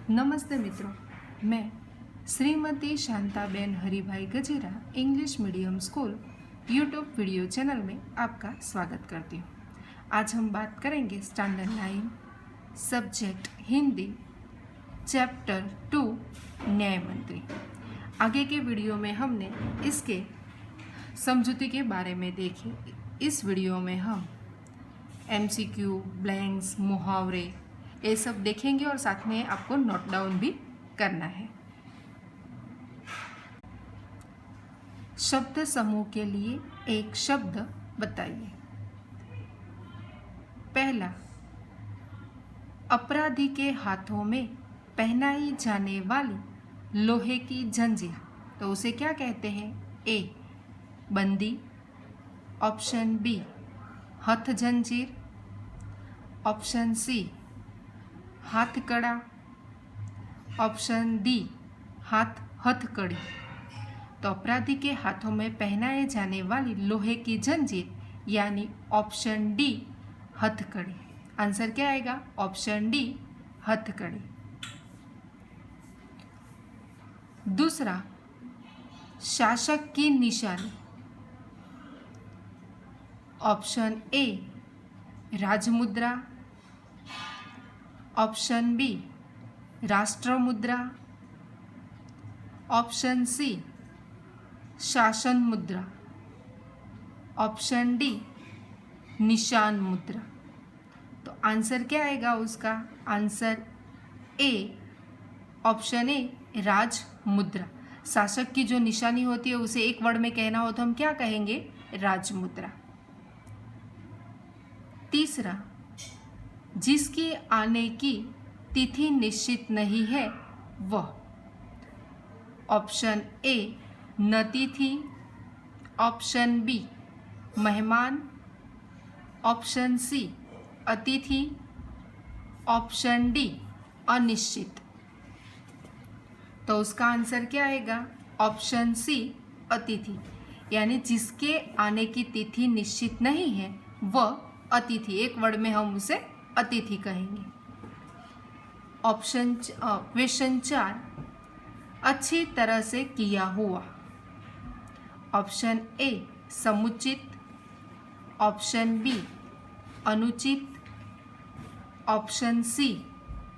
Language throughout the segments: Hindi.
नमस्ते मित्रों, मैं Shrimati Shantaben Haribhai Gajera English medium school YouTube video channel में आपका स्वागत करती हूँ। आज हम बात करेंगे स्टैंडर्ड 9 सब्जेक्ट हिंदी चैप्टर 2 न्याय मंत्री। आगे के वीडियो में हमने इसके समझौते के बारे में देखे। इस वीडियो में हम MCQ, ब्लैंक्स, मुहावरे ये सब देखेंगे और साथ में आपको नोट डाउन भी करना है। शब्द समूह के लिए एक शब्द बताइए। पहला, अपराधी के हाथों में पहनाई जाने वाली लोहे की जंजीर, तो उसे क्या कहते हैं? ए, बंदी। ऑप्शन बी, हथ जंजीर। ऑप्शन सी, हाथकड़ा। ऑप्शन डी, हथकड़ी। तो अपराधी के हाथों में पहनाए जाने वाली लोहे की जंजीर यानी ऑप्शन डी, हथकड़ी। आंसर क्या आएगा? ऑप्शन डी, हथकड़ी। दूसरा, शासक की निशानी। ऑप्शन ए, राजमुद्रा। ऑप्शन बी, राष्ट्र मुद्रा। ऑप्शन सी, शासन मुद्रा। ऑप्शन डी, निशान मुद्रा। तो आंसर क्या आएगा उसका? आंसर ए, ऑप्शन ए, राज मुद्रा। शासक की जो निशानी होती है उसे एक वर्ड में कहना हो तो हम क्या कहेंगे? राज मुद्रा। तीसरा, जिसकी आने की तिथि निश्चित नहीं है वह। ऑप्शन ए, न तिथि। ऑप्शन बी, मेहमान। ऑप्शन सी, अतिथि। ऑप्शन डी, अनिश्चित। तो उसका आंसर क्या आएगा? ऑप्शन सी, अतिथि। यानी जिसके आने की तिथि निश्चित नहीं है वह अतिथि। एक वर्ड में हम उसे अतिथि कहेंगे। ऑप्शन क्वेश्चन 4, अच्छी तरह से किया हुआ। ऑप्शन ए, समुचित। ऑप्शन बी, अनुचित। ऑप्शन सी,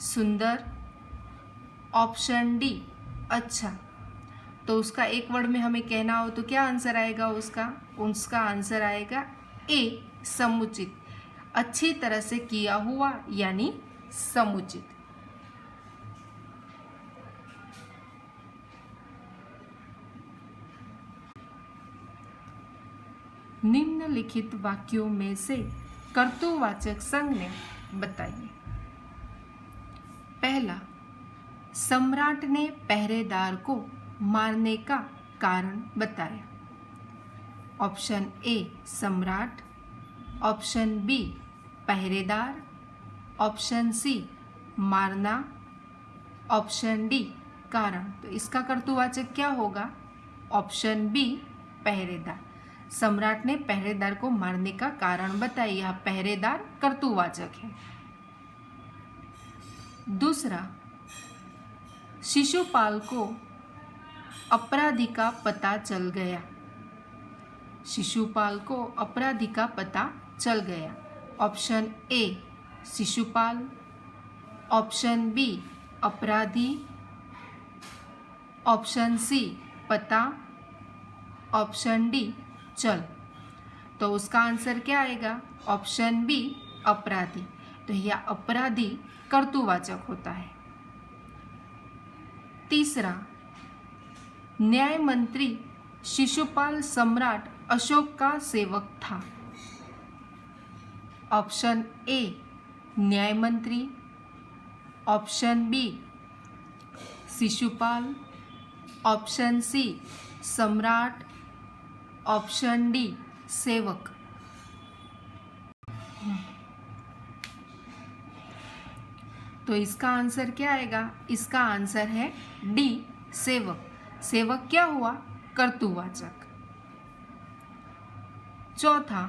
सुंदर। ऑप्शन डी, अच्छा। तो उसका एक वर्ड में हमें कहना हो तो क्या आंसर आएगा उसका? उसका आंसर आएगा ए, समुचित। अच्छी तरह से किया हुआ यानी समुचित। निम्नलिखित वाक्यों में से कर्तृवाचक संज्ञा बताइए। पहला, सम्राट ने पहरेदार को मारने का कारण बताया। ऑप्शन ए, सम्राट। ऑप्शन बी, पहरेदार। ऑप्शन सी, मारना। ऑप्शन डी, कारण। तो इसका कर्तृवाचक क्या होगा? ऑप्शन बी, पहरेदार। सम्राट ने पहरेदार को मारने का कारण बताया। यह पहरेदार कर्तृवाचक है। दूसरा, शिशुपाल को अपराधी का पता चल गया। शिशुपाल को अपराधी का पता चल गया। Option A, Shishupal. Option B, अपराधी। ऑप्शन सी, पता। ऑप्शन डी, चल। तो उसका आंसर क्या आएगा? ऑप्शन बी, अपराधी। तो यह अपराधी कर्तृवाचक होता है। तीसरा, न्याय मंत्री शिशुपाल सम्राट अशोक का सेवक था। ऑप्शन ए, न्याय मंत्री। ऑप्शन बी, शिशुपाल। ऑप्शन सी, सम्राट। ऑप्शन डी, सेवक। तो इसका आंसर क्या आएगा? इसका आंसर है डी, सेवक। सेवक क्या हुआ? कर्तृवाचक। चौथा,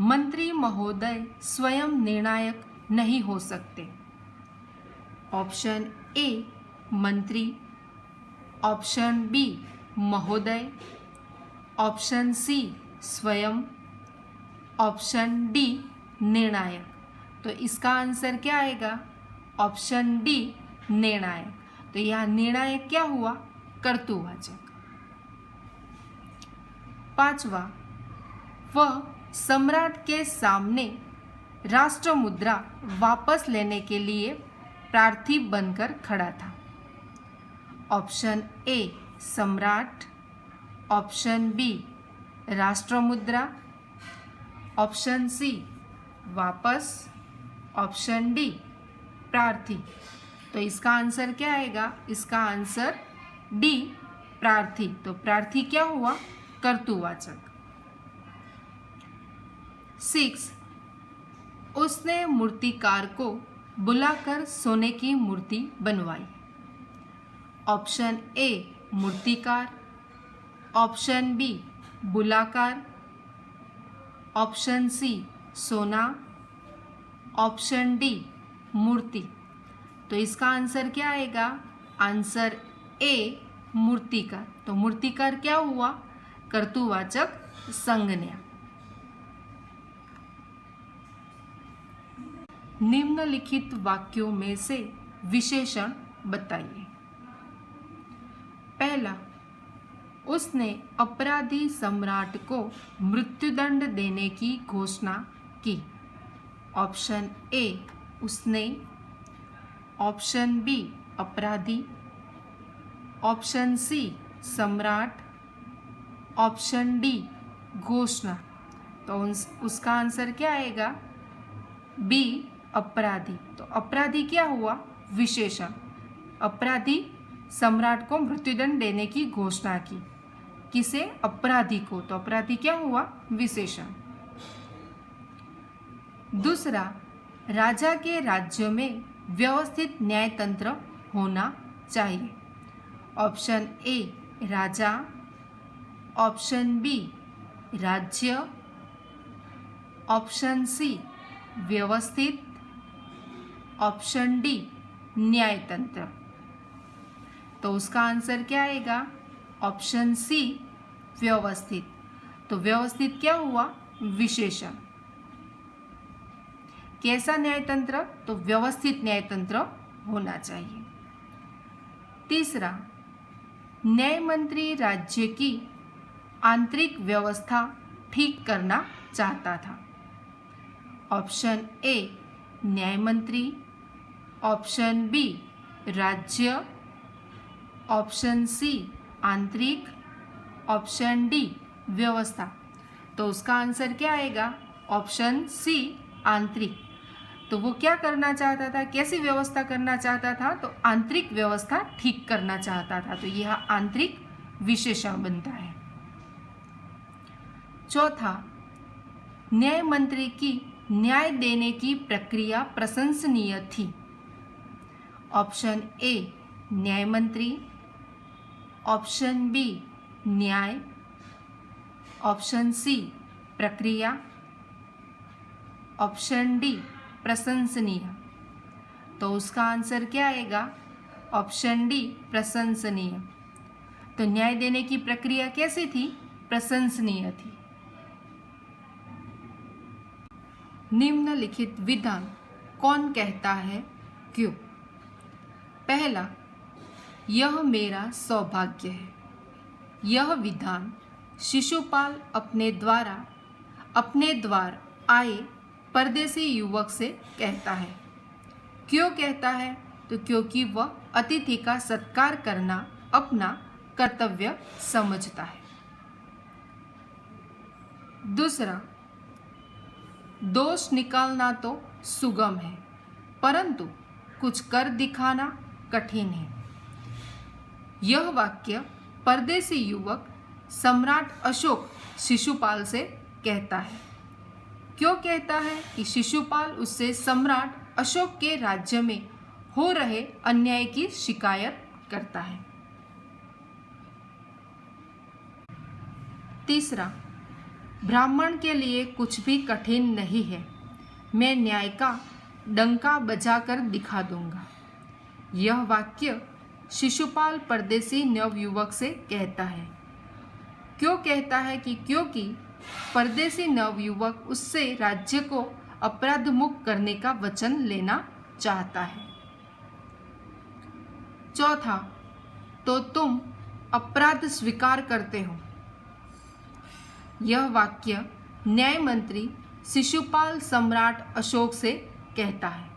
मंत्री महोदय स्वयं निर्णायक नहीं हो सकते। ऑप्शन ए मंत्री, ऑप्शन बी महोदय, ऑप्शन सी स्वयं, ऑप्शन डी निर्णायक। तो इसका आंसर क्या आएगा? ऑप्शन डी निर्णायक। तो यह निर्णायक क्या हुआ? कर्तृवाचक। पांचवा, वह सम्राट के सामने राष्ट्र मुद्रा वापस लेने के लिए प्रार्थी बनकर खड़ा था। ऑप्शन ए सम्राट, ऑप्शन बी राष्ट्र मुद्रा, ऑप्शन सी वापस, ऑप्शन डी प्रार्थी। तो इसका आंसर क्या आएगा? इसका आंसर डी प्रार्थी। तो प्रार्थी क्या हुआ? कर्तृवाचक। 6, उसने मूर्तिकार को बुलाकर सोने की मूर्ति बनवाई। ऑप्शन ए मूर्तिकार, ऑप्शन बी बुलाकार, ऑप्शन सी सोना, ऑप्शन डी मूर्ति। तो इसका आंसर क्या आएगा? आंसर ए मूर्तिकार। तो मूर्तिकार क्या हुआ? कर्तृवाचक संज्ञा। निम्नलिखित वाक्यों में से विशेषण बताइए। पहला, उसने अपराधी सम्राट को मृत्युदंड देने की घोषणा की। ऑप्शन ए उसने, ऑप्शन बी अपराधी, ऑप्शन सी सम्राट, ऑप्शन डी घोषणा। तो उसका आंसर क्या आएगा? बी अपराधी। तो अपराधी क्या हुआ? विशेषण। अपराधी सम्राट को मृत्युदंड देने की घोषणा की। किसे? अपराधी को। तो अपराधी क्या हुआ? विशेषण। दूसरा, राजा के राज्य में व्यवस्थित न्यायतंत्र होना चाहिए। ऑप्शन ए राजा, ऑप्शन बी राज्य, ऑप्शन सी व्यवस्थित, ऑप्शन डी न्यायतंत्र। तो उसका आंसर क्या आएगा? ऑप्शन सी व्यवस्थित। तो व्यवस्थित क्या हुआ? विशेषण। कैसा न्यायतंत्र? तो व्यवस्थित न्यायतंत्र होना चाहिए। तीसरा, न्याय मंत्री राज्य की आंतरिक व्यवस्था ठीक करना चाहता था। ऑप्शन ए न्याय मंत्री, ऑप्शन बी राज्य, ऑप्शन सी आंतरिक, ऑप्शन डी व्यवस्था। तो उसका आंसर क्या आएगा? ऑप्शन सी आंतरिक। तो वो क्या करना चाहता था? कैसी व्यवस्था करना चाहता था? तो आंतरिक व्यवस्था ठीक करना चाहता था। तो यह आंतरिक विशेषण बनता है। चौथा, न्याय मंत्री की न्याय देने की प्रक्रिया प्रशंसनीय थी। ऑप्शन ए न्याय मंत्री, ऑप्शन बी न्याय, ऑप्शन सी प्रक्रिया, ऑप्शन डी प्रशंसनीय। तो उसका आंसर क्या आएगा? ऑप्शन डी प्रशंसनीय। तो न्याय देने की प्रक्रिया कैसी थी? प्रशंसनीय थी। निम्नलिखित विधान कौन कहता है, क्यों? पहला, यह मेरा सौभाग्य है। यह विधान शिशुपाल अपने द्वार आए परदेसी युवक से कहता है। क्यों कहता है? तो क्योंकि वह अतिथि का सत्कार करना अपना कर्तव्य समझता है। दूसरा, दोष निकालना तो सुगम है, परंतु कुछ कर दिखाना कठिन है। यह वाक्य परदेसी युवक सम्राट अशोक शिशुपाल से कहता है। क्यों कहता है? कि शिशुपाल उससे सम्राट अशोक के राज्य में हो रहे अन्याय की शिकायत करता है। तीसरा, ब्राह्मण के लिए कुछ भी कठिन नहीं है, मैं न्याय का डंका बजाकर दिखा दूंगा। यह वाक्य शिशुपाल परदेसी नवयुवक से कहता है। क्यों कहता है कि क्योंकि परदेसी नवयुवक उससे राज्य को अपराध मुक्त करने का वचन लेना चाहता है। चौथा, तो तुम अपराध स्वीकार करते हो। यह वाक्य न्याय मंत्री शिशुपाल सम्राट अशोक से कहता है।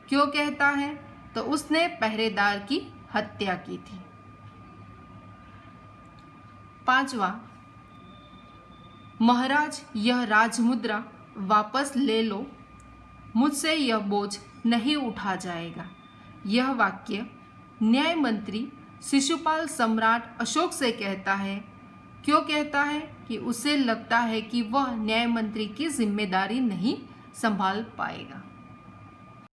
क्यों कहता है? तो उसने पहरेदार की हत्या की थी। पांचवा, महाराज यह राजमुद्रा वापस ले लो, मुझसे यह बोझ नहीं उठा जाएगा। यह वाक्य न्याय मंत्री शिशुपाल सम्राट अशोक से कहता है। क्यों कहता है? कि उसे लगता है कि वह न्याय मंत्री की जिम्मेदारी नहीं संभाल पाएगा।